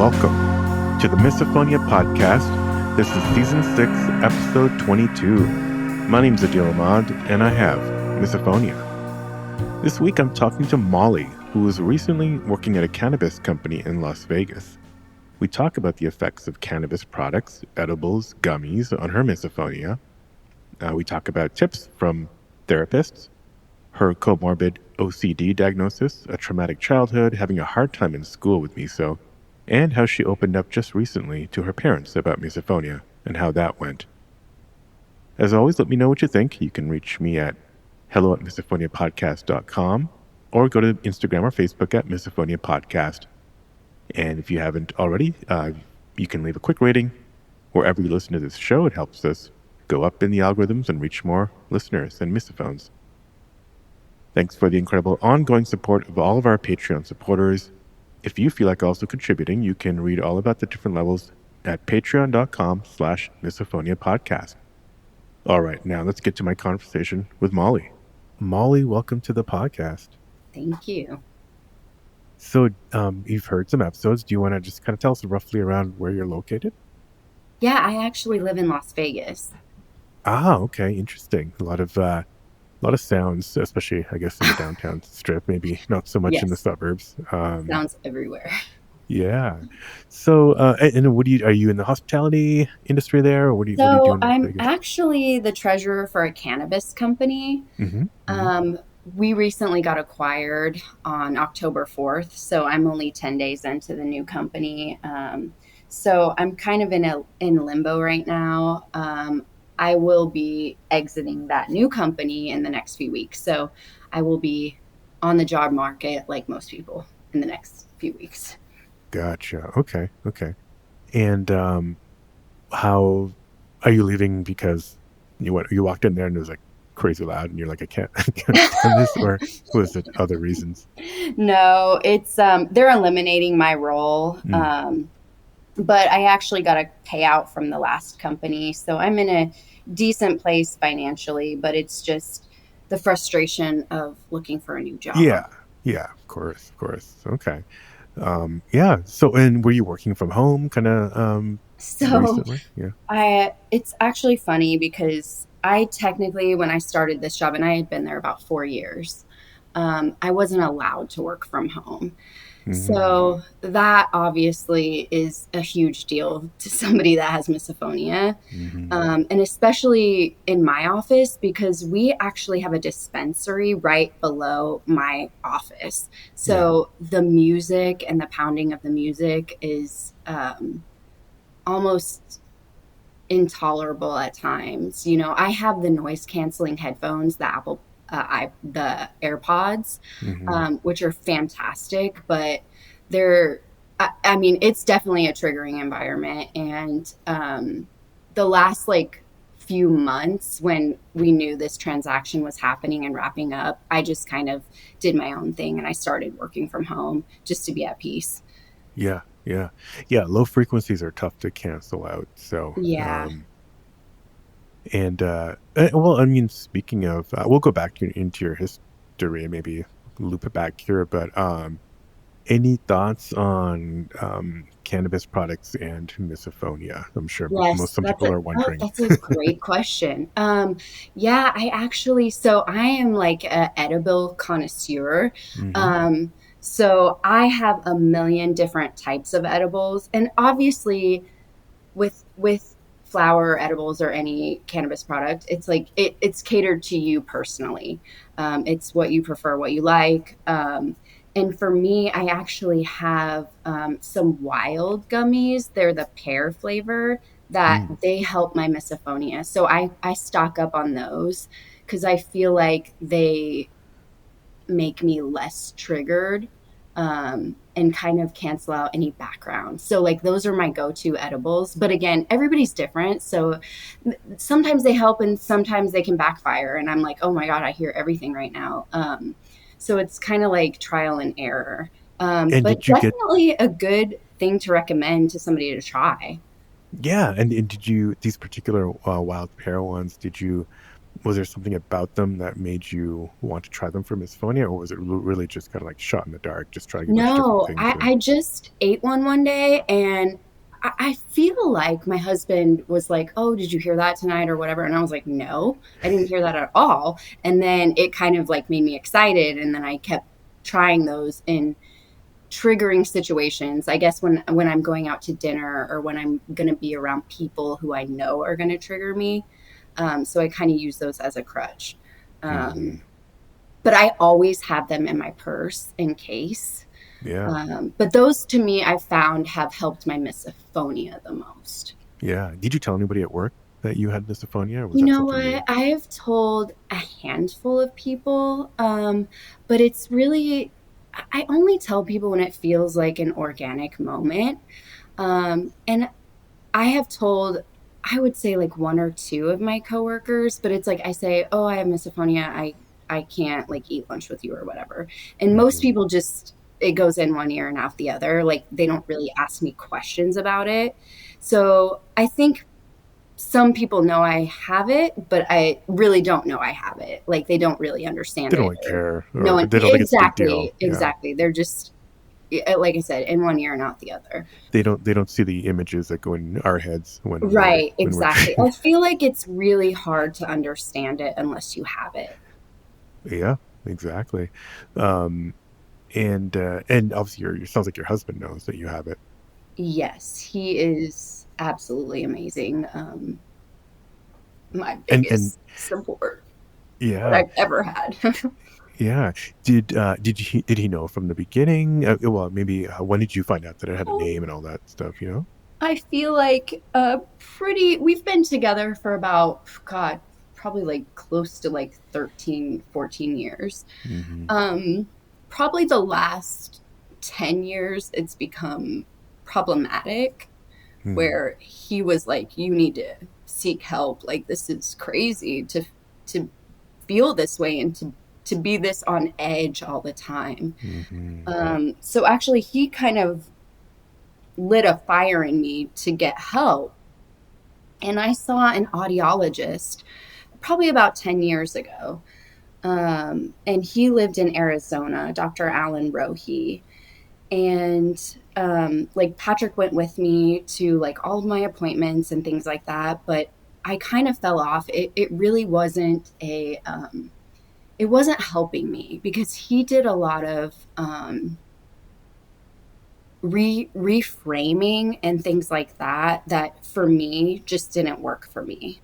welcome to the Misophonia podcast. This is season 6, episode 22. My name's Adil Ahmad, and I have Misophonia. This week I'm talking to Molly, who was recently working at a cannabis company in Las Vegas. We talk about the effects of cannabis products, edibles, gummies on her misophonia. We talk about tips from therapists, her co-morbid OCD diagnosis, a traumatic childhood, having a hard time in school with miso, and how she opened up just recently to her parents about misophonia and how that went. As always, let me know what you think. You can reach me at hello@misophoniapodcast.com or go to Instagram or Facebook at Misophonia Podcast. And if you haven't already, you can leave a quick rating wherever you listen to this show. It helps us go up in the algorithms and reach more listeners and misophones. Thanks for the incredible ongoing support of all of our Patreon supporters. If you feel like also contributing, you can read all about the different levels at patreon.com/Misophonia Podcast. All right, now let's get to my conversation with Molly. Molly, welcome to the podcast. Thank you. So you've heard some episodes. Do you want to just kind of tell us roughly around where you're located? Yeah, I actually live in Las Vegas. Ah, okay, interesting. A lot of sounds, especially, I guess, in the downtown strip, maybe not so much in the suburbs. Sounds everywhere. Yeah. So, and are you in the hospitality industry there, or what are you doing? I'm actually the treasurer for a cannabis company. Mm-hmm. We recently got acquired on October 4th, so I'm only 10 days into the new company. So I'm kind of in limbo right now. I will be exiting that new company in the next few weeks. So I will be on the job market like most people in the next few weeks. Gotcha. Okay. And how are you leaving? Because you walked in there and it was like crazy loud and you're like, I can't stand this, or was it other reasons? No, it's they're eliminating my role. But I actually got a payout from the last company. So I'm in a decent place financially, but it's just the frustration of looking for a new job. Yeah, of course. Okay. Yeah. So, and were you working from home kind of recently? Yeah. It's actually funny because I technically, when I started this job, and I had been there about 4 years, I wasn't allowed to work from home. Mm-hmm. So that obviously is a huge deal to somebody that has misophonia. Mm-hmm. And especially in my office, because we actually have a dispensary right below my office. So the music and the pounding of the music is almost intolerable at times. You know, I have the noise canceling headphones, the AirPods, mm-hmm. Which are fantastic, but I mean, it's definitely a triggering environment. And the last few months when we knew this transaction was happening and wrapping up, I just kind of did my own thing and I started working from home just to be at peace. Yeah. Low frequencies are tough to cancel out. So, and well, I mean, speaking of, we'll go back into your history and maybe loop it back here. But any thoughts on cannabis products and misophonia? I'm sure some people are wondering. That's a great question. Yeah, I am like an edible connoisseur. Mm-hmm. So I have a million different types of edibles, and obviously, with flower edibles or any cannabis product, it's like it's catered to you personally. It's what you prefer, what you like. And for me, I actually have some wild gummies. They're the pear flavor that they help my misophonia. So I stock up on those because I feel like they make me less triggered and kind of cancel out any background. So those are my go-to edibles. But again, everybody's different. So sometimes they help and sometimes they can backfire. And I'm like, oh my God, I hear everything right now. So it's kind of like trial and error. But definitely a good thing to recommend to somebody to try. Yeah. And did you, these particular wild pear ones, did you Was there something about them that made you want to try them for misophonia, or was it really just kind of like shot in the dark, just trying a bunch of different No, things? I just ate one day, and I feel like my husband was like, "Oh, did you hear that tonight or whatever?" And I was like, "No, I didn't hear that at all." And then it kind of like made me excited, and then I kept trying those in triggering situations. I guess when I'm going out to dinner or when I'm going to be around people who I know are going to trigger me. So I kind of use those as a crutch. Hmm. Um, but I always have them in my purse in case. Yeah. But those to me, I found have helped my misophonia the most. Yeah. Did you tell anybody at work that you had misophonia, or was You that know something what? you? I have told a handful of people, but it's really, I only tell people when it feels like an organic moment. And I have told, I would say like one or two of my coworkers, but it's like I say, "Oh, I have misophonia. I can't like eat lunch with you or whatever." And most Hmm. people just it goes in one ear and out the other. Like they don't really ask me questions about it. So I think some people know I have it, but I really don't know I have it. Like they don't really They understand don't it really or care, no or one they don't think it's a big deal. exactly, Yeah. exactly. They're just like I said, in one ear and out the other. They don't see the images that go in our heads Right, when we're exactly. I feel like it's really hard to understand it unless you have it. yeah, exactly. Um, and obviously your sounds like your husband knows that you have it. Yes, he is absolutely amazing. My And biggest support that yeah, I've ever had. yeah. Did he know from the beginning? Well, maybe when did you find out that it had a name and all that stuff? You know. I feel like we've been together for about, God, probably like close to like 13, 14 years. Hmm. Um, Probably the last 10 years, it's become problematic Hmm. where he was like, "You need to seek help. Like this is crazy to feel this way and to be this on edge all the time." Hmm. So actually, he kind of lit a fire in me to get help. And I saw an audiologist probably about 10 years ago. And he lived in Arizona, Dr. Alan Rohe. And like Patrick went with me to like all of my appointments and things like that. But I kind of fell off. It really wasn't it wasn't helping me because he did a lot of reframing and things like that that for me just didn't work for me.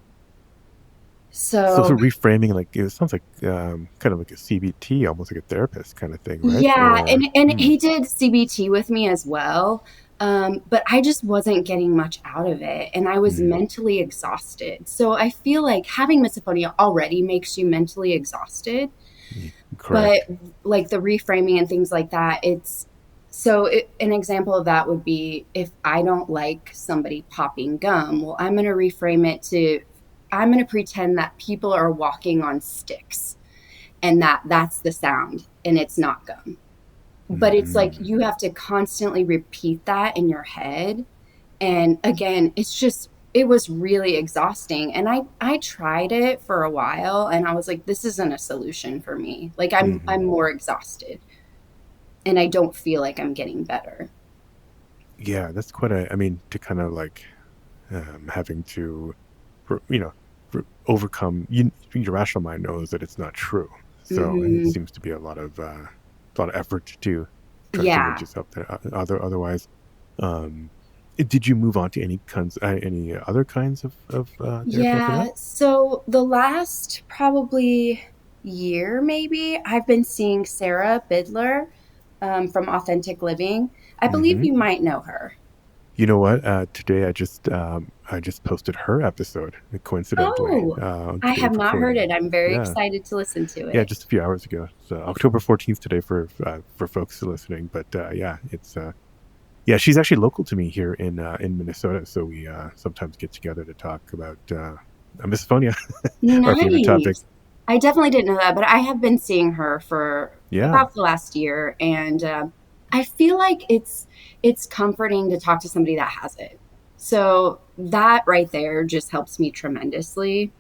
So So reframing, like it sounds like kind of like a CBT, almost like a therapist kind of thing, right? yeah, Or and he did CBT with me as well. But I just wasn't getting much out of it and I was mm, mentally exhausted. So I feel like having misophonia already makes you mentally exhausted, but correct. like the reframing and things like that, an example of that would be if I don't like somebody popping gum, well, I'm going to reframe it to I'm going to pretend that people are walking on sticks and that's the sound and it's not gum. But it's like Hmm. you have to constantly repeat that in your head. And again, it was really exhausting. And I tried it for a while and I was like, this isn't a solution for me. Like I'm Hmm. more exhausted and I don't feel like I'm getting better. Yeah, that's quite a. I mean, to kind of like having to, you know, overcome. Your rational mind knows that it's not true, so it Hmm. seems to be a lot of effort to try to convince Yeah. yourself that otherwise. Um, did you move on to any other kinds of therapy after Yeah. that? So the last probably year, maybe, I've been seeing Sarah Bidler from Authentic Living. I believe Hmm. you might know her. You know what? Today I just posted her episode coincidentally. Oh, I Today's have not heard recording. it. I'm very Yeah, excited to listen to yeah, it. just a few hours ago. So October 14th today for folks listening. But yeah, it's yeah, she's actually local to me here in Minnesota. So we sometimes get together to talk about misophonia, our favorite topic. Nice. I definitely didn't know that, but I have been seeing her for Yeah. about the last year, and I feel like it's comforting to talk to somebody that has it. So that right there just helps me tremendously.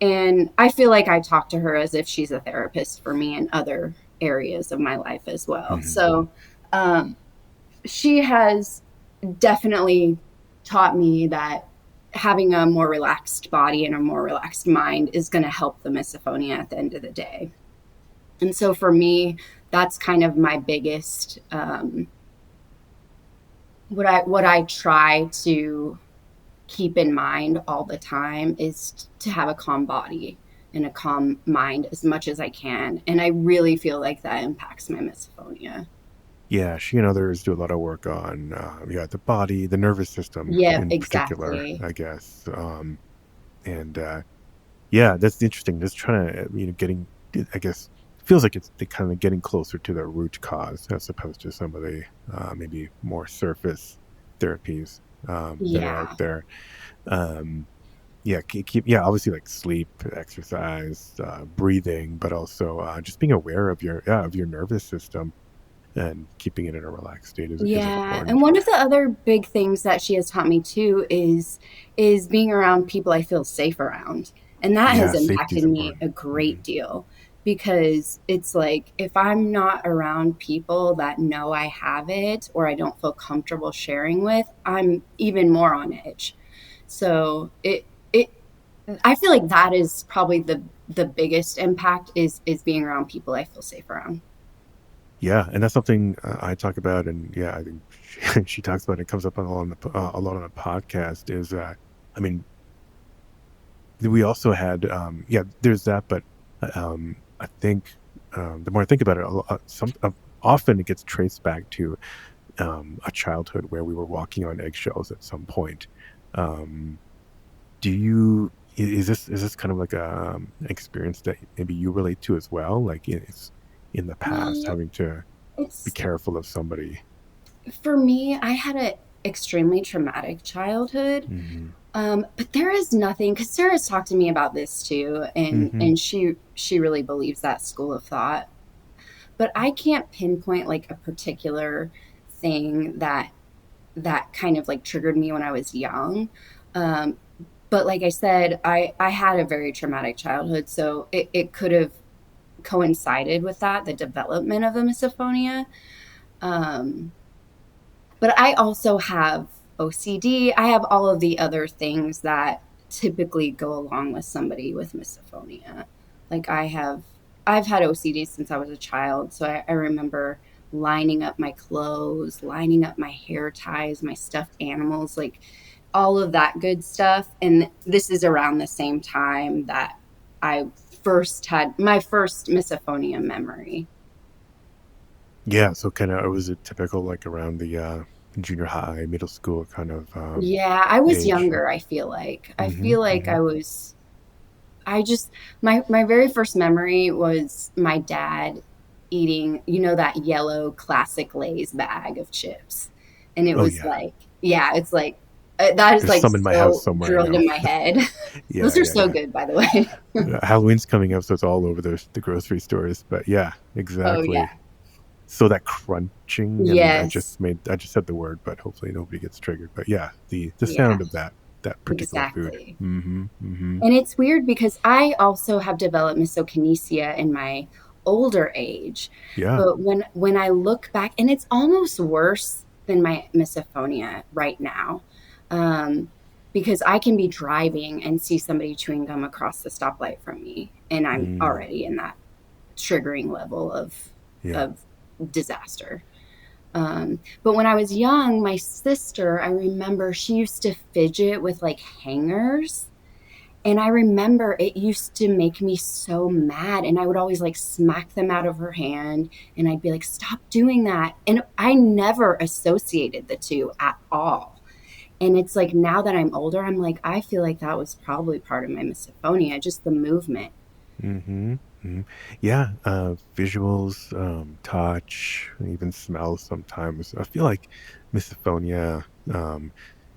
And I feel like I talk to her as if she's a therapist for me in other areas of my life as well. Hmm. So um, she has definitely taught me that having a more relaxed body and a more relaxed mind is going to help the misophonia at the end of the day. And so for me, that's kind of my biggest what I try to keep in mind all the time is to have a calm body and a calm mind as much as I can. And I really feel like that impacts my misophonia. Yeah, she and others do a lot of work on the body, the nervous system Yeah, in particular, exactly. I guess. And yeah, that's interesting. Just trying to getting, I guess, feels like it's they kind of getting closer to the root cause as opposed to some of the maybe more surface therapies that are out Yeah. there. Um, yeah, yeah, obviously like sleep, exercise, breathing, but also just being aware of your nervous system and keeping it in a relaxed state is Yeah, and important. one of the other big things that she has taught me too is being around people I feel safe around. And that has Yeah, safety is impacted me important. a great deal because it's like if I'm not around people that know I have it or I don't feel comfortable sharing with, I'm even more on edge. So it I feel like that is probably the biggest impact is being around people I feel safe around. Yeah, and that's something I talk about, and yeah, I think she talks about it. It comes up on a lot on the podcast. Is I mean, we also had yeah, there's that, but I think the more I think about it, often it gets traced back to a childhood where we were walking on eggshells at some point. Um, do you? Is this kind of like a experience that maybe you relate to as well? Like it's in the past Well, having to be it's careful of somebody. for me, I had an extremely traumatic childhood. Hmm. But there is nothing because Sarah's talked to me about this too, and Hmm. and she really believes that school of thought. But I can't pinpoint like a particular thing that kind of like triggered me when I was young. Um, but like I said, I had a very traumatic childhood, so it could have coincided with that, the development of the misophonia. Um, but I also have OCD. I have all of the other things that typically go along with somebody with misophonia. Like I've had OCD since I was a child. So I remember lining up my clothes, lining up my hair ties, my stuffed animals, like all of that good stuff. And this is around the same time that I first had my first misophonia memory. Yeah, so kind of was it typical like around the junior high, middle school kind of Yeah, I was age? younger, I feel like. I Hmm. feel like Hmm. I was I just my very first memory was my dad eating, that yellow classic Lay's bag of chips. And it Oh was yeah, like, yeah, it's like that is there's like some in my house so somewhere. I drilled know. in my head. Yeah, Those are yeah, so yeah. good, by the way. Halloween's coming up, so it's all over the grocery stores. But yeah, Oh yeah. exactly. So that crunching, I mean, Yes. I just said the word, but hopefully nobody gets triggered. But yeah, the Yeah, sound of that particular food. exactly. Hmm. Hmm. And it's weird because I also have developed misokinesia in my older age. Yeah. But when I look back, and it's almost worse than my misophonia right now. Um, because I can be driving and see somebody chewing gum across the stoplight from me, and I'm Mm, already in that triggering level yeah. of disaster. But when I was young, my sister, I remember she used to fidget with like hangers, and I remember it used to make me so mad. And I would always like smack them out of her hand. And I'd be like, stop doing that. And I never associated the two at all. And it's like now that I'm older, I'm like, I feel like that was probably part of my misophonia, just the movement. Hmm. Hmm. Yeah. Visuals, touch, even smells sometimes. I feel like misophonia um,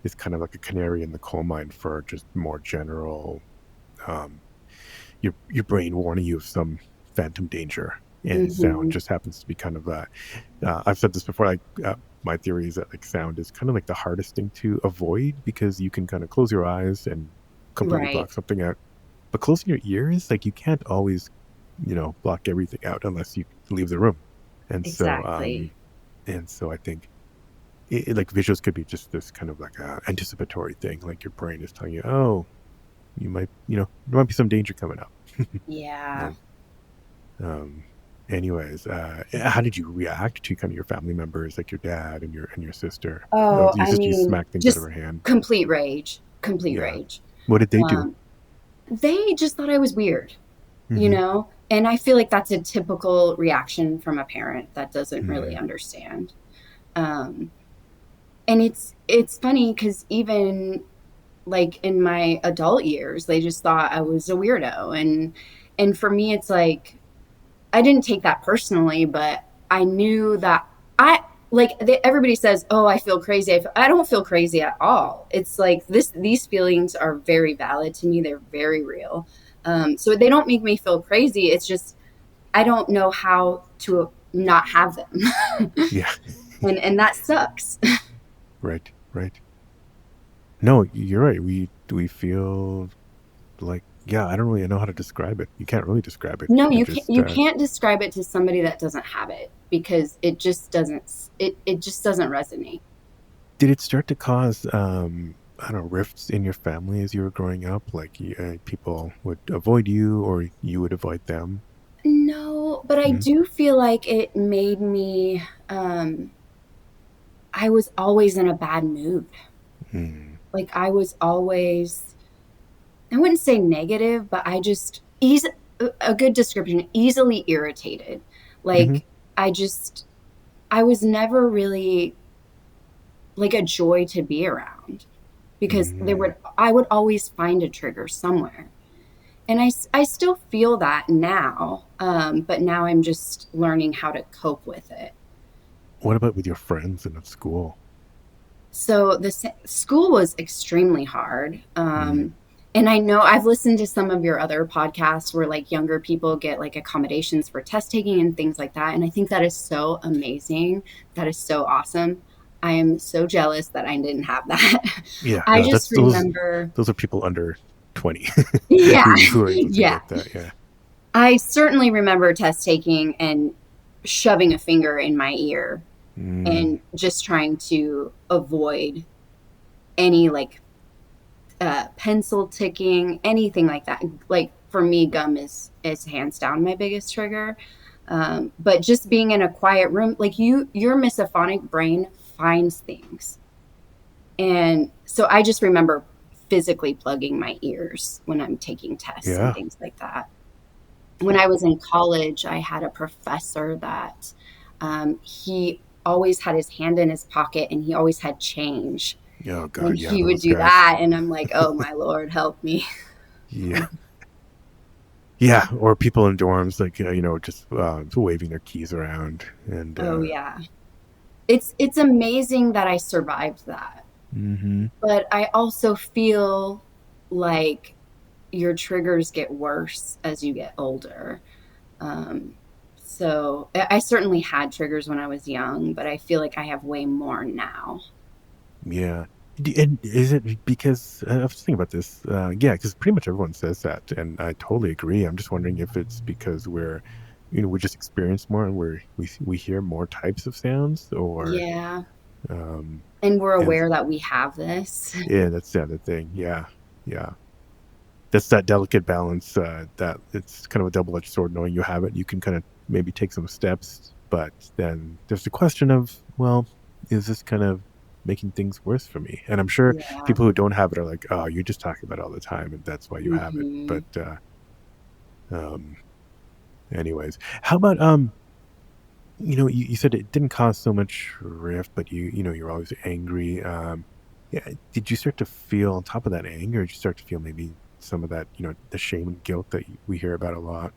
is kind of like a canary in the coal mine for just more general um, your brain warning you of some phantom danger. And sound Hmm. just happens to be kind of I've said this before, like my theory is that like sound is kind of like the hardest thing to avoid because you can kind of close your eyes and completely Right. block something out. But closing your ears, like you can't always, block everything out unless you leave the room. And so, Exactly. I think like visuals could be just this kind of like a anticipatory thing. Like your brain is telling you, oh, there might be some danger coming up. Yeah. And, um, anyways, how did you react to kind of your family members, like your dad and your sister? Oh, I You mean, smack things out of just her hand. complete rage. Complete Yeah. rage. What did they do? Um, they just thought I was weird, you Mm-hmm. know? And I feel like that's a typical reaction from a parent that doesn't really Mm-hmm. understand. Um, and it's funny because even like in my adult years, they just thought I was a weirdo. And for me, it's like I didn't take that personally, but I knew that I everybody says, "Oh, I feel crazy." I don't feel crazy at all. It's like these feelings are very valid to me. They're very real. So they don't make me feel crazy. It's just I don't know how to not have them, Yeah. and that sucks. Right. Right. No, you're right. We feel like, yeah, I don't really know how to describe it. You can't really describe it. No, You you can't. just You can't describe it to somebody that doesn't have it because it just doesn't. It just doesn't resonate. did it start to cause I don't know, rifts in your family as you were growing up? Like people would avoid you or you would avoid them? No, but I Mm-hmm. do feel like it made me. I was always in a bad mood. Mm-hmm. Like I was always. I wouldn't say negative, but I just easy. A good description: easily irritated. Mm-hmm. Like I just. I was never really like a joy to be around because Mm-hmm. I would always find a trigger somewhere. And I still feel that now, but now I'm just learning how to cope with it. What about with your friends and at school? So the school was extremely hard. Mm. And I know I've listened to some of your other podcasts where like younger people get like accommodations for test taking and things like that. And I think that is so amazing. That is so awesome. I am so jealous that I didn't have that. Yeah, I no, just that's those remember, those are people under 20 yeah, who are able to yeah. get that. Yeah. I certainly remember test taking and shoving a finger in my ear Mm. and just trying to avoid any like pencil ticking, anything like that. Like for me, gum is hands down my biggest trigger. But just being in a quiet room, like your misophonic brain finds things, and so I just remember physically plugging my ears when I'm taking tests and Yeah. things like that. When I was in college, I had a professor that he always had his hand in his pocket and he always had change. Oh And God, yeah, he would those do guys. that. And I'm like, oh my Lord, help me. Yeah. Yeah, or people in dorms, like just waving their keys around, and Oh yeah. It's amazing that I survived that. mm-hmm. But I also feel like your triggers get worse as you get older. Um, so I certainly had triggers when I was young, but I feel like I have way more now. Yeah. And is it because I was thinking about this? Yeah, because pretty much everyone says that, and I totally agree. I'm just wondering if it's because we just experience more and we hear more types of sounds, or Yeah. um, And we're and aware that we have this. yeah, that's the other thing. Yeah, yeah, that's that delicate balance. That it's kind of a double-edged sword. Knowing you have it, you can kind of maybe take some steps, but then there's the question of, well, is this kind of making things worse for me? And I'm sure Yeah. people who don't have it are like, oh, you just talk about it all the time, and that's why you have it. Hmm. But um, anyways, how about you said it didn't cause so much rift, but you're always angry. Yeah, did you start to feel on top of that anger? Did you start to feel maybe some of that, the shame and guilt that we hear about a lot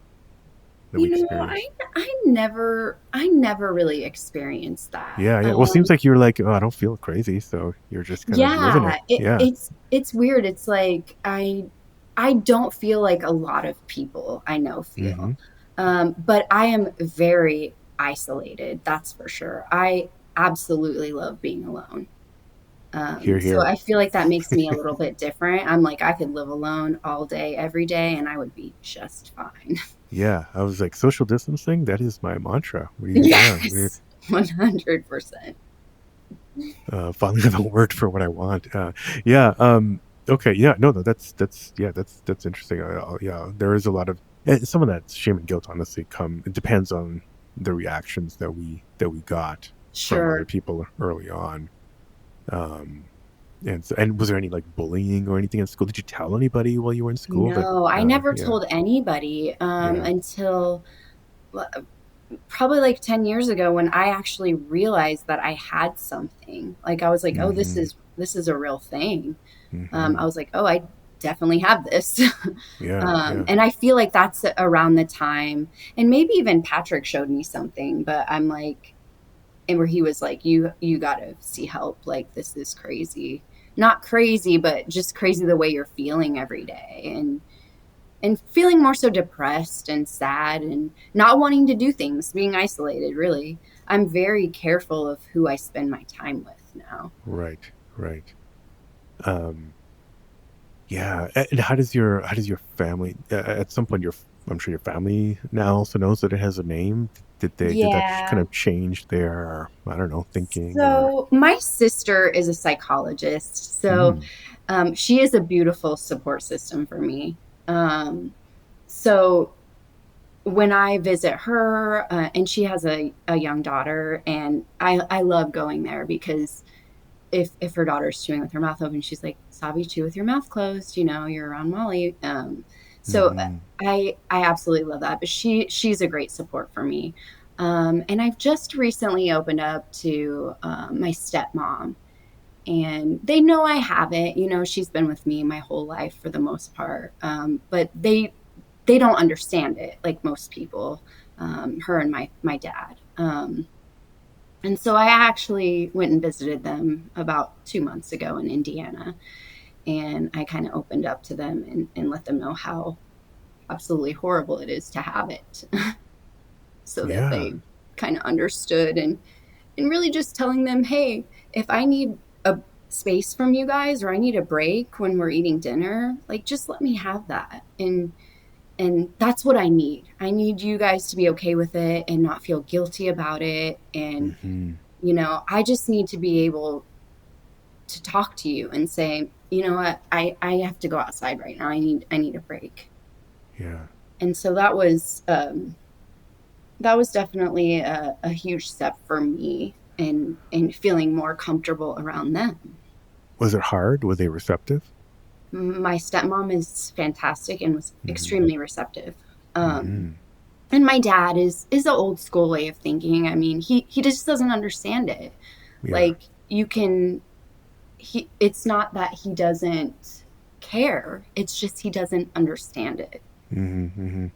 that we You know, experience? I never really experienced that. Yeah, yeah. Well, it seems like you're like, oh, I don't feel crazy, so you're just kind of living Yeah, it. Yeah. it's weird. It's like I don't feel like a lot of people I know Mm-hmm. feel. But I am very isolated, that's for sure. I absolutely love being alone. Here, So here. I feel like that makes me a little bit different. I'm like, I could live alone all day, every day, and I would be just fine. Yeah, I was like, social distancing, that is my mantra. We Yes, 100%. finally have a word for what I want. Yeah, okay, yeah, no, that's interesting. Yeah, there is a lot of some of that shame and guilt. Honestly, it depends on the reactions that we got from other Sure. people early on. Um, and was there any like bullying or anything in school? Did you tell anybody while you were in school that? No, I never Yeah, told anybody yeah. until uh, probably like 10 years ago when I actually realized that I had something. Like I was like, oh, this Mm-hmm. is a real thing. Mm-hmm. I was like, oh, I definitely have this. Yeah, yeah. And I feel like that's around the time, and maybe even Patrick showed me something, but I'm like, and where he was like, you got to see help. Like this is crazy. Not crazy, but just crazy the way you're feeling every day. And feeling more so depressed and sad and not wanting to do things, being isolated, really. I'm very careful of who I spend my time with now. Right, right. Um, yeah. And how does your family? At some point, I'm sure your family now also knows that it has a name. Did that kind Yeah. of change their, I don't know, thinking or? So, my sister is a psychologist. So, Mm, she is a beautiful support system for me. So, when I visit her, and she has a young daughter, and I love going there because if her daughter's chewing with her mouth open, she's like, Savi, chew with your mouth closed. You know, you're around Molly. So mm-hmm. I absolutely love that. But she's a great support for me. And I've just recently opened up to my stepmom, and they know I haven't. You know, she's been with me my whole life for the most part, but they don't understand it like most people. Her and my dad. And so I actually went and visited them about 2 months ago in Indiana. And I kind of opened up to them and let them know how absolutely horrible it is to have it so that Yeah, they kind of understood and really just telling them, hey, if I need a space from you guys or I need a break when we're eating dinner, like just let me have that. And that's what I need. I need you guys to be okay with it and not feel guilty about it. And mm-hmm. I just need to be able to talk to you and say, you know what, I have to go outside right now. I need a break. Yeah, And so that was definitely a huge step for me in feeling more comfortable around them. was it hard? Were they receptive? My stepmom is fantastic and was Mm-hmm. extremely receptive. Um, Mm-hmm. and my dad is the old school way of thinking. I mean, he just doesn't understand it. Yeah. Like you can it's not that he doesn't care. It's just he doesn't understand it. Mm-hmm. Mm-hmm.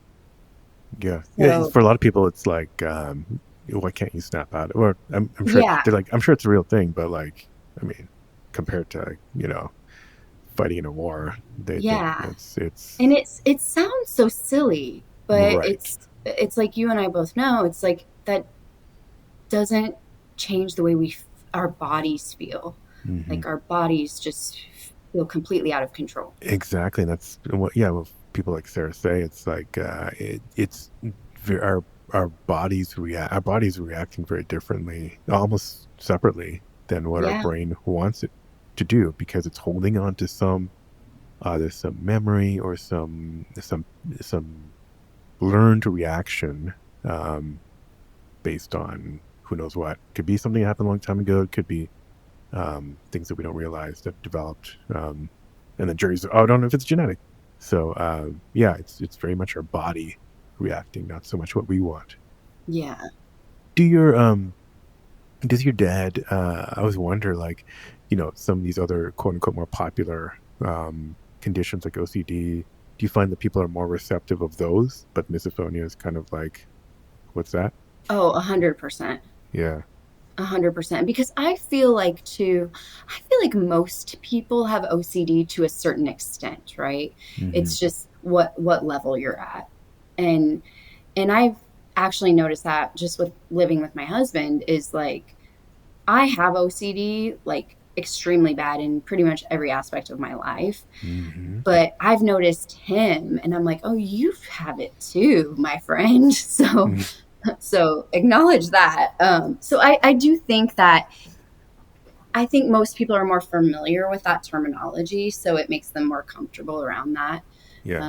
Yeah, yeah. So For a lot of people, it's like, why can't you snap out? Or I'm sure yeah, they're like, I'm sure it's a real thing, but like, I mean, compared to fighting in a war, they think yeah. it's And it sounds so silly, but right. it's like you and I both know, it's like that doesn't change the way our bodies feel. Hmm. Like our bodies just feel completely out of control. Exactly. And that's what, yeah, what people like Sarah say. It's like, it's our bodies reacting very differently, almost separately than what our Yeah. brain wants it to do because it's holding on to there's some memory or some learned reaction, um, based on who knows what. Could be something that happened a long time ago. It could be, things that we don't realize that developed. And the jury's, oh, I don't know if it's genetic. So, yeah, it's very much our body reacting, not so much what we want. Yeah. Do your does your dad? I always wonder, like, some of these other quote unquote more popular, conditions like OCD. Do you find that people are more receptive of those, but misophonia is kind of like, what's that? Oh, 100%. Yeah. 100%. Because I feel like most people have OCD to a certain extent, right? Hmm. It's just what level you're at. And I've actually noticed that just with living with my husband is like I have OCD like extremely bad in pretty much every aspect of my life. Mm-hmm. But I've noticed him and I'm like, oh, you have it too, my friend. So acknowledge that. So I do think that I think most people are more familiar with that terminology, so it makes them more comfortable around that. Yeah.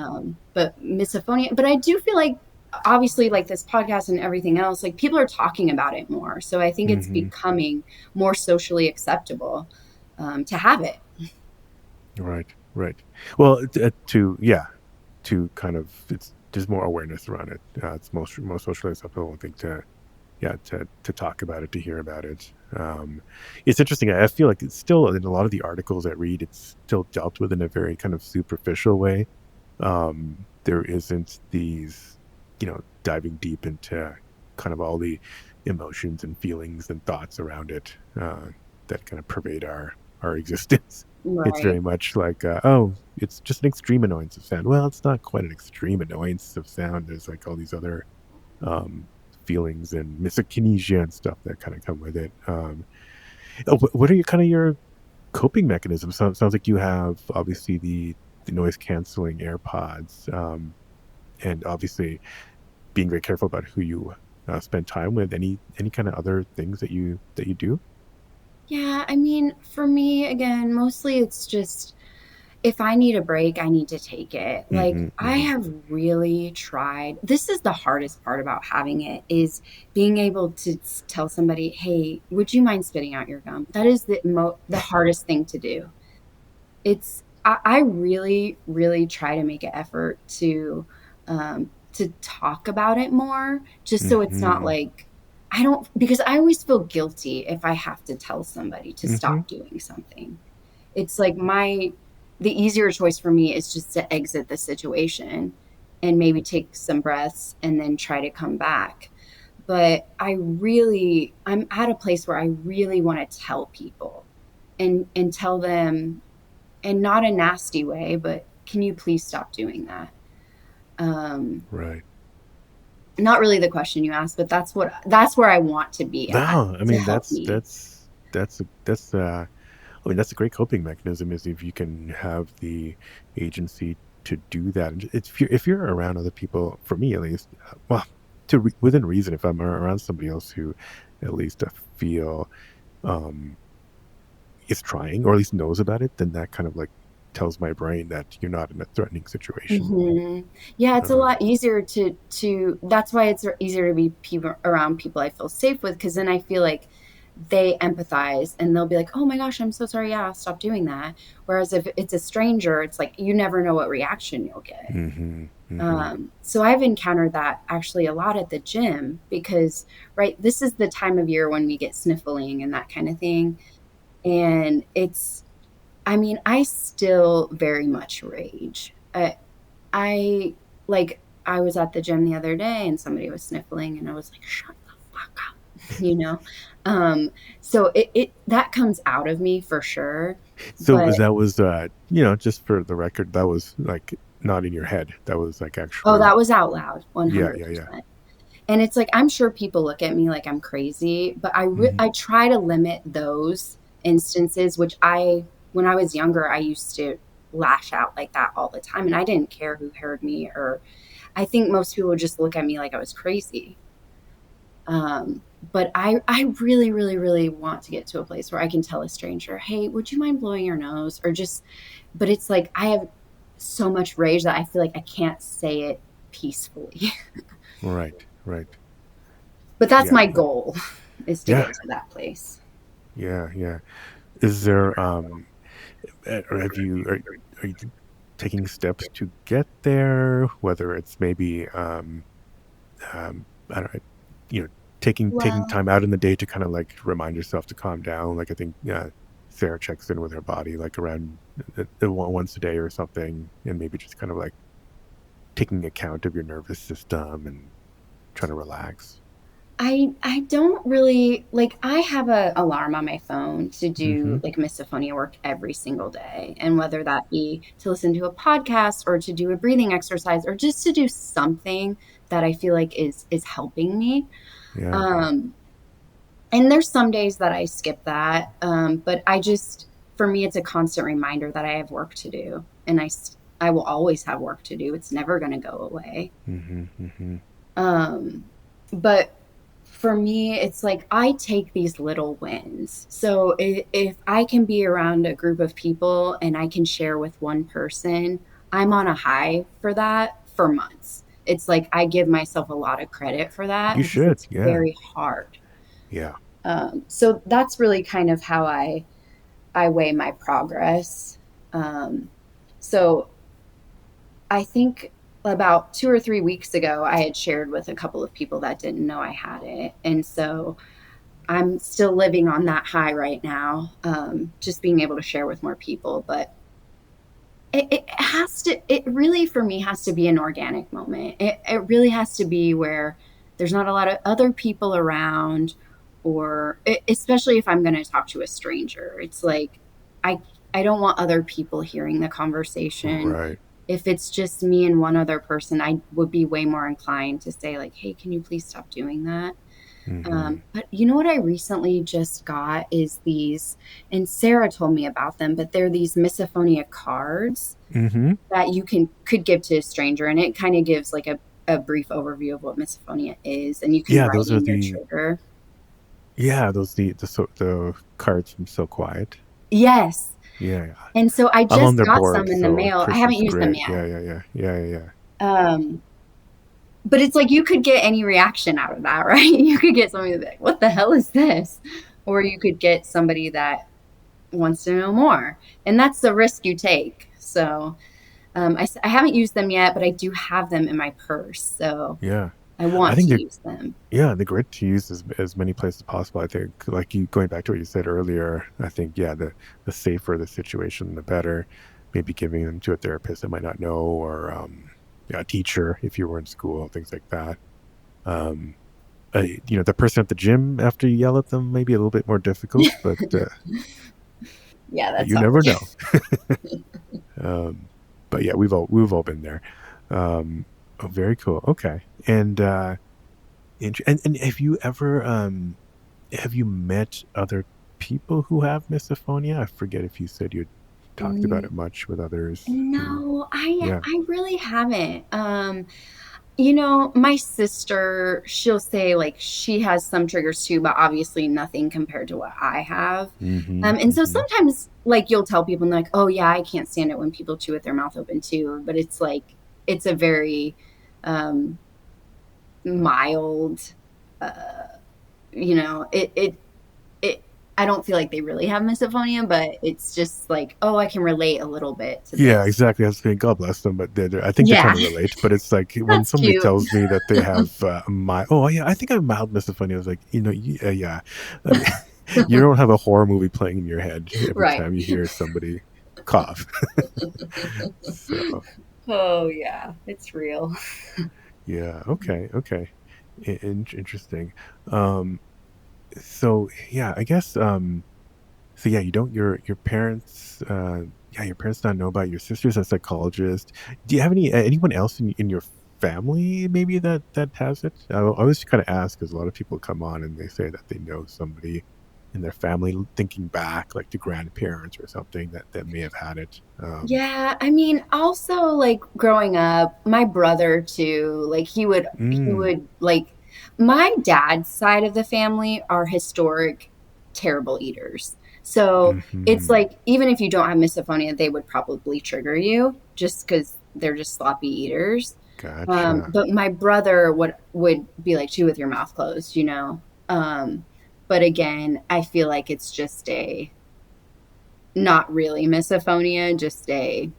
But misophonia, but I do feel like obviously like this podcast and everything else, like people are talking about it more. So I think it's Mm-hmm. becoming more socially acceptable to have it. Right. Right. Well, to kind of it's there's more awareness around it. It's most socially acceptable, I think, to talk about it, to hear about it. It's interesting. I feel like it's still in a lot of the articles I read, it's still dealt with in a very kind of superficial way. There isn't these, diving deep into kind of all the emotions and feelings and thoughts around it that kind of pervade our existence. It's Right. very much like, oh, it's just an extreme annoyance of sound. Well, it's not quite an extreme annoyance of sound. There's like all these other um, feelings and misokinesia and stuff that kind of come with it. What are your coping mechanisms? Sounds like you have obviously the noise canceling AirPods, and obviously being very careful about who you spend time with. Any kind of other things that you do? Yeah, I mean, for me, again, mostly it's just if I need a break, I need to take it. Like Mm-hmm, I mm-hmm. have really tried. This is the hardest part about having it is being able to tell somebody, "Hey, would you mind spitting out your gum?" That is the hardest thing to do. I really really try to make an effort to talk about it more, just so it's not Mm-hmm, like I don't because I always feel guilty if I have to tell somebody to mm-hmm. stop doing something. It's like the easier choice for me is just to exit the situation and maybe take some breaths and then try to come back. But I'm at a place where I really want to tell people and tell them, and not a nasty way, but can you please stop doing that? Um, Right. Not really the question you asked, but that's where I want to be at No, I to mean help me. that's I mean, that's a great coping mechanism is if you can have the agency to do that. And it's, if you're around other people, for me at least, well, within reason, if I'm around somebody else who at least I feel um, is trying or at least knows about it, then that kind of like tells my brain that you're not in a threatening situation. Yeah, it's a Um, lot easier to that's why it's easier to be people around people I feel safe with because then I feel like they empathize and they'll be like, "Oh my gosh, I'm so sorry. Yeah, stop doing that." Whereas if it's a stranger, it's like you never know what reaction you'll get. hmm hmm So I've encountered that actually a lot at the gym because, right, this is the time of year when we get sniffling and that kind of thing. And I mean, I still very much rage. I I was at the gym the other day and somebody was sniffling and I was like, shut the fuck up, you know? Um, so it that comes out of me for sure. So But that was, just for the record, that was like not in your head. That was like oh, actually, that was out loud, yeah, yeah, yeah. 100%. And it's like I'm sure people look at me like I'm crazy, but hmm I try to limit those instances, which I when I was younger, I used to lash out like that all the time, and I didn't care who heard me, or I think most people would just look at me like I was crazy. But I really, really, really want to get to a place where I can tell a stranger, "Hey, would you mind blowing your nose?" Or just, but it's like I have so much rage that I feel like I can't say it peacefully. Right, right. But that's Yeah, my goal is to yeah, get to that place. yeah, yeah. Is there, or are you taking steps to get there? Whether it's maybe, I don't know, you know, taking Well, time out in the day to kind of like remind yourself to calm down. Like I think Sarah checks in with her body like around once a day or something, and maybe just kind of like taking account of your nervous system and trying to relax. I don't really like I have a alarm on my phone to Mm-hmm. do like misophonia work every single day. And whether that be to listen to a podcast or to do a breathing exercise or just to do something that I feel like is helping me. Yeah. Um And there's some days that I skip that. But for me, it's a constant reminder that I have work to do. And I will always have work to do. It's never going to go away. Mm-hmm, mm-hmm. Um, but for me, it's like I take these little wins. So if I can be around a group of people and I can share with one person, I'm on a high for that for months. It's like I give myself a lot of credit for that You because should. it's Yeah. very hard. Yeah. So that's really kind of how I weigh my progress. Um, so I think about 2 or 3 weeks ago, I had shared with a couple of people that didn't know I had it. And so I'm still living on that high right now, just being able to share with more people. But it really for me has to be an organic moment. It really has to be where there's not a lot of other people around, or especially if I'm going to talk to a stranger. It's like, I, I don't want other people hearing the conversation. Right. If it's just me and one other person, I would be way more inclined to say like, hey, can you please stop doing that? Mm-hmm. But you know what I recently just got is these, and Sarah told me about them, but they're these misophonia cards Mm-hmm. that you could give to a stranger, and it kind of gives like a brief overview of what misophonia is, and you can Yeah, write those are in your the trigger. the cards from SoQuiet. Yes. Yeah, yeah. And so I I'm on just their got board, some in the so mail. I haven't Trish is used them great. yet. Yeah, yeah, yeah. Yeah, yeah, yeah. Um, but it's like you could get any reaction out of that, right? You could get somebody that's like, what the hell is this? Or you could get somebody that wants to know more. And that's the risk you take. So I haven't used them yet, but I do have them in my purse. So Yeah. I I want think to they're use them. yeah, they're great to use as many places as possible. I think like you going back to what you said earlier, I think yeah, the safer the situation, the better. Maybe giving them to a therapist that might not know or yeah, a teacher if you were in school, things like that. Um the person at the gym after you yell at them may be a little bit more difficult, Yeah, but that's you hard. never know. um, but yeah, we've all been there. Oh, very cool. Okay, and have you ever have you met other people who have misophonia? I forget if you said you talked about Mm, it much with others who. no, Yeah. I really haven't. My sister, she'll say like she has some triggers too, but obviously nothing compared to what I have. Mm-hmm. And so Mm-hmm. sometimes like you'll tell people and they're like, oh yeah, I can't stand it when people chew with their mouth open too. But it's like it's a very um mild uh it I don't feel like they really have misophonia, but it's just like, oh, I can relate a little bit to Yeah, this. exactly. I was saying, God bless them, but I think they're Yeah, trying to relate. But it's like when that's somebody cute. tells me that they have oh yeah, I think I have mild misophonia. I was like, yeah. I mean, you don't have a horror movie playing in your head every Right. time you hear somebody cough. So Oh yeah, it's real. yeah, okay, interesting. Um, so yeah, I guess so yeah, you don't your parents yeah, your parents don't know about your sister's a psychologist. Do you have anyone else in your family maybe that has it? I always kind of ask because a lot of people come on and they say that they know somebody in their family thinking back like to grandparents or something that may have had it. Yeah, I mean, also like growing up, my brother too, like he Mm, would like my dad's side of the family are historic terrible eaters. So it's hmm. like even if you don't have misophonia, they would probably trigger you just because they're just sloppy eaters. Gotcha. But my brother would be like chew with your mouth closed. But again, I feel like it's just a not really misophonia, just a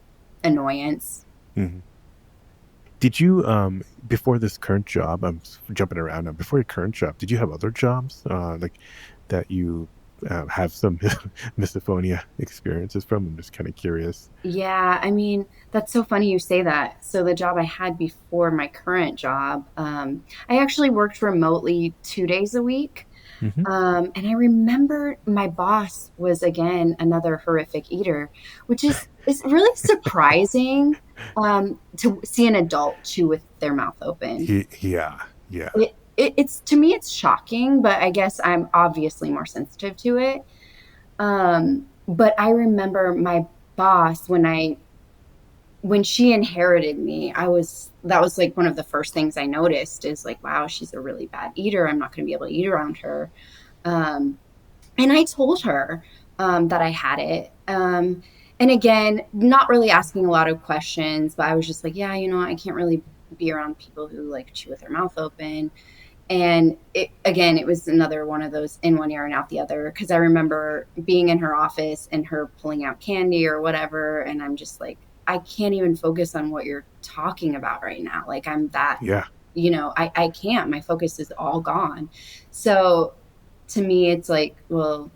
annoyance. Mhm. Did you before this current job? I'm jumping around now. Before your current job, did you have other jobs like that you have some misophonia experiences from? I'm just kind of curious. Yeah, I mean, that's so funny you say that. So the job I had before my current job, I actually worked remotely 2 days a week. Hmm. And I remember my boss was again another horrific eater, which is really surprising to see an adult chew with their mouth open. Yeah, yeah. it's to me it's shocking, but I guess I'm obviously more sensitive to it. But I remember my boss when she inherited me, that was like one of the first things I noticed is like, wow, she's a really bad eater. I'm not going to be able to eat around her. Um, and I told her that I had it. And again, not really asking a lot of questions, but I was just like, yeah, I can't really be around people who like chew with their mouth open. And it was another one of those in one ear and out the other. Cause I remember being in her office and her pulling out candy or whatever. And I'm just like, I can't even focus on what you're talking about right now. Like I'm that, Yeah. I can't, my focus is all gone. So to me, it's like, well,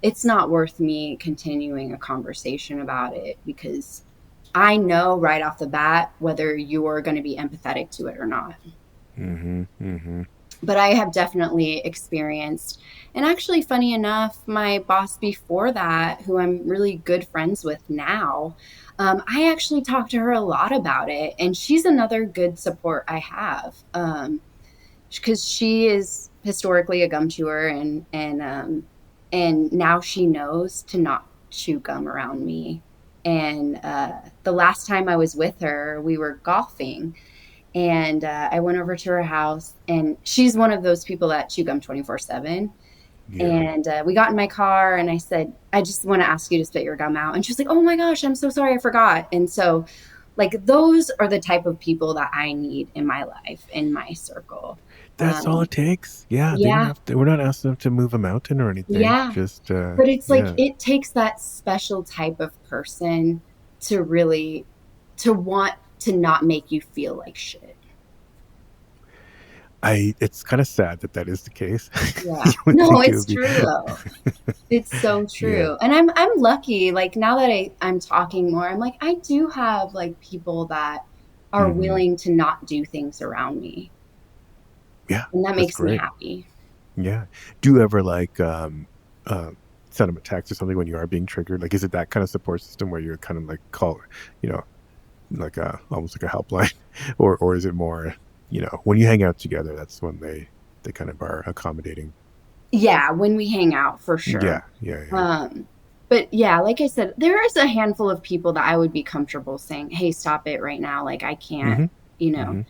it's not worth me continuing a conversation about it because I know right off the bat whether you're going to be empathetic to it or not. Mm-hmm. Mm-hmm. But I have definitely experienced, and actually, funny enough, my boss before that, who I'm really good friends with now, I actually talked to her a lot about it, and she's another good support I have, because she is historically a gum chewer, and now she knows to not chew gum around me. And the last time I was with her, we were golfing and I went over to her house, and she's one of those people that chew gum 24/7. Yeah. And we got in my car, and I said, I just want to ask you to spit your gum out. And she was like, oh my gosh, I'm so sorry, I forgot. And so, like, those are the type of people that I need in my life, in my circle. That's all it takes. Yeah. They don't Yeah, have to, we're not asking them to move a mountain or anything. yeah. Just, But it's like yeah. it takes that special type of person to really to want to not make you feel like shit. It's kind of sad that is the case. Yeah. You would No, think it would it's be, true though. It's so yeah. true. And I'm lucky. Like now that I'm talking more, I'm like, I do have like people that are Mm-hmm. willing to not do things around me. Yeah. And that That's makes me great. happy. Yeah. Do you ever send them a text or something when you are being triggered? Like, is it that kind of support system where you're kind of like call, you know, like almost like a helpline, or is it more, when you hang out together, that's when they kind of are accommodating. Yeah, when we hang out for Yeah. sure. Yeah. Yeah. Um, but yeah, like I said, there is a handful of people that I would be comfortable saying, "Hey, stop it right now. Like I can't, Mm-hmm. you know." Mm-hmm.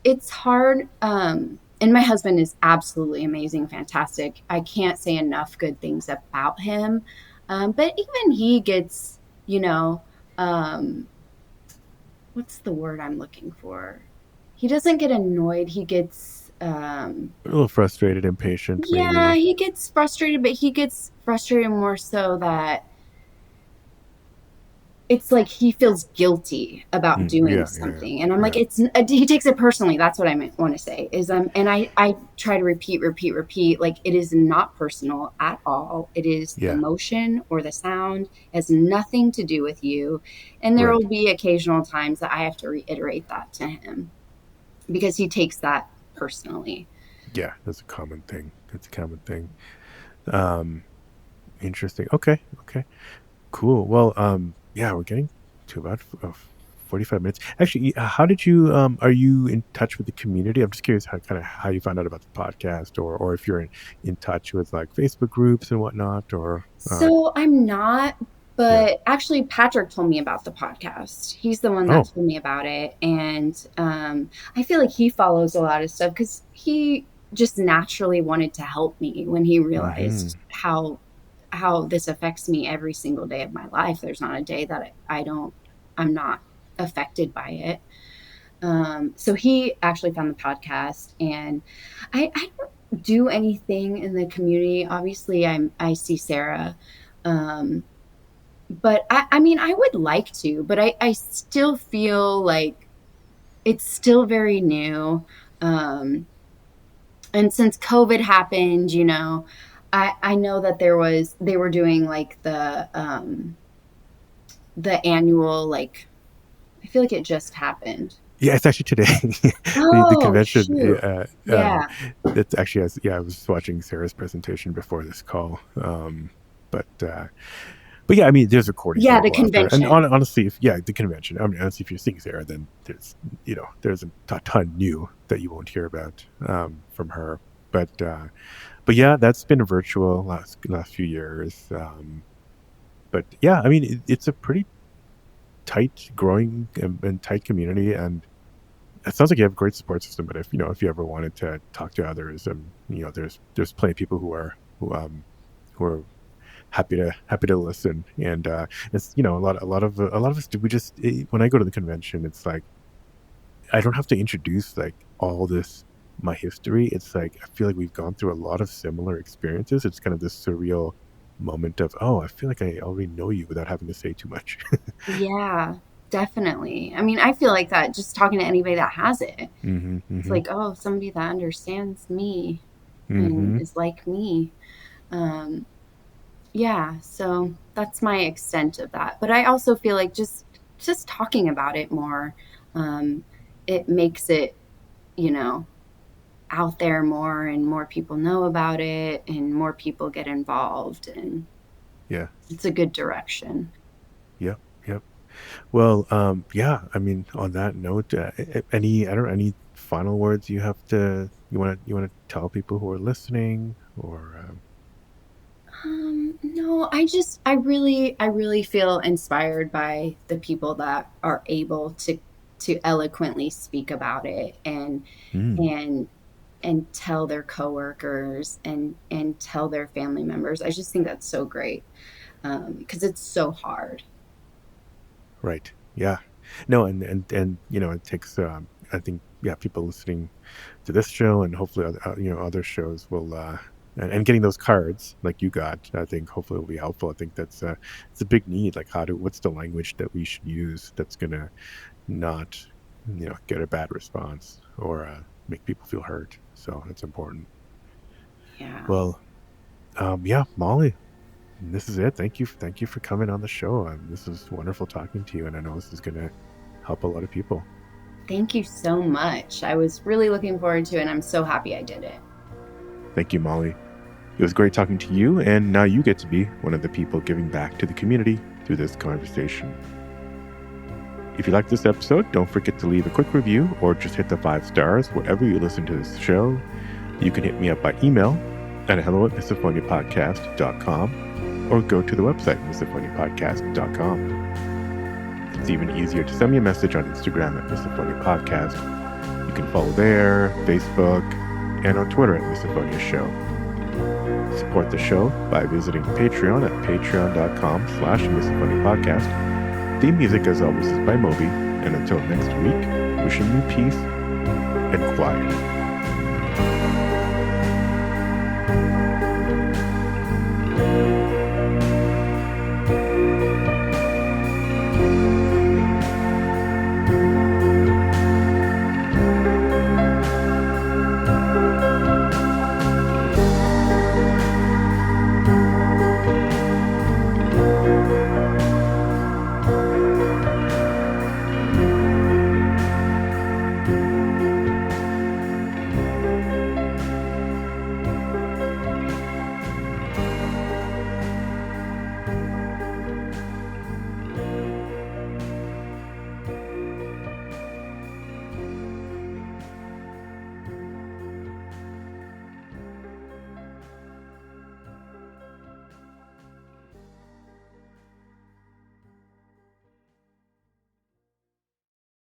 It's hard and my husband is absolutely amazing, fantastic. I can't say enough good things about him. But even he gets, you know, um what's the word I'm looking for? He doesn't get annoyed. He gets A little frustrated, impatient, yeah, maybe. he gets frustrated, but he gets frustrated more so that it's like he feels guilty about doing Yeah. Yeah. something, and I'm like, Yeah. it's he takes it personally. That's what I want to say is and I try to repeat like it is not personal at all. It is the Yeah. motion or the sound. It has nothing to do with you. And there Right. will be occasional times that I have to reiterate that to him because he takes that personally. Yeah. That's a common thing. That's a common thing. Um, Interesting. Okay. Okay. Cool. Well, yeah, we're getting to about 45 minutes. Actually, how did you, are you in touch with the community? I'm just curious how you found out about the podcast, or if you're in touch with like Facebook groups and whatnot, or, So I'm not, yeah. but actually Patrick told me about the podcast. He's the one that Oh, told me about it. And I feel like he follows a lot of stuff because he just naturally wanted to help me when he mm-hmm. realized how this affects me every single day of my life. There's not a day that I'm not affected by it. So he actually found the podcast, and I don't do anything in the community. Obviously, I see Sarah, um, but I mean, I would like to, but I still feel like it's still very new. Um, and since COVID happened, I know that they were doing like the annual like I feel like it just happened. Yeah, it's actually today. The Oh convention. shoot. Yeah. That's actually, yeah, I was watching Sarah's presentation before this call. But But yeah, I mean, there's recordings Yeah, the available out there. And convention. honestly, the convention, I mean, honestly, if you're seeing Sarah, then there's a ton new that you won't hear about from her. But yeah, that's been virtual last few years. But yeah, I mean, it's a pretty tight, growing and tight community, and it sounds like you have a great support system. But if you ever wanted to talk to others, there's plenty of people who are happy to listen. And it's a lot of us do. When I go to the convention, it's like I don't have to introduce like all this my history. It's like I feel like we've gone through a lot of similar experiences. It's kind of this surreal moment of, oh, I feel like I already know you without having to say too much. Yeah, definitely. I mean, I feel like that just talking to anybody that has it. Mm-hmm, It's mm-hmm, like, oh, somebody that understands me and mm-hmm. is like me. Um, yeah, so that's my extent of that. But I also feel like just talking about it more, um, it makes it, you know, out there more and more people know about it and more people get involved and Yeah. it's a good direction. Yep. Yep. Well, yeah. I mean, on that note, I don't know, any final words you want to tell people who are listening, or No, I really feel inspired by the people that are able to eloquently speak about it mm, and and tell their coworkers and tell their family members. I just think that's so great because it's so hard. right? Yeah. No, and it takes. I think, yeah, people listening to this show and hopefully other shows will and getting those cards like you got, I think hopefully will be helpful. I think that's it's a big need. Like, what's the language that we should use that's gonna not get a bad response or make people feel hurt. So it's important. Yeah. Well, yeah, Molly, this is it. Thank you for coming on the show. This is wonderful talking to you, and I know this is gonna help a lot of people. Thank you so much. I was really looking forward to it and I'm so happy I did it. Thank you, Molly. It was great talking to you, and now you get to be one of the people giving back to the community through this conversation. If you like this episode, don't forget to leave a quick review or just hit the 5 stars wherever you listen to this show. You can hit me up by email at hello@misophoniapodcast.com or go to the website, misophoniapodcast.com. It's even easier to send me a message on Instagram at Misophonia Podcast. You can follow there, Facebook, and on Twitter at Misophonia Show. Support the show by visiting Patreon at patreon.com/misophoniapodcast. Theme music, as always, is by Moby. And until next week, wishing you peace and quiet.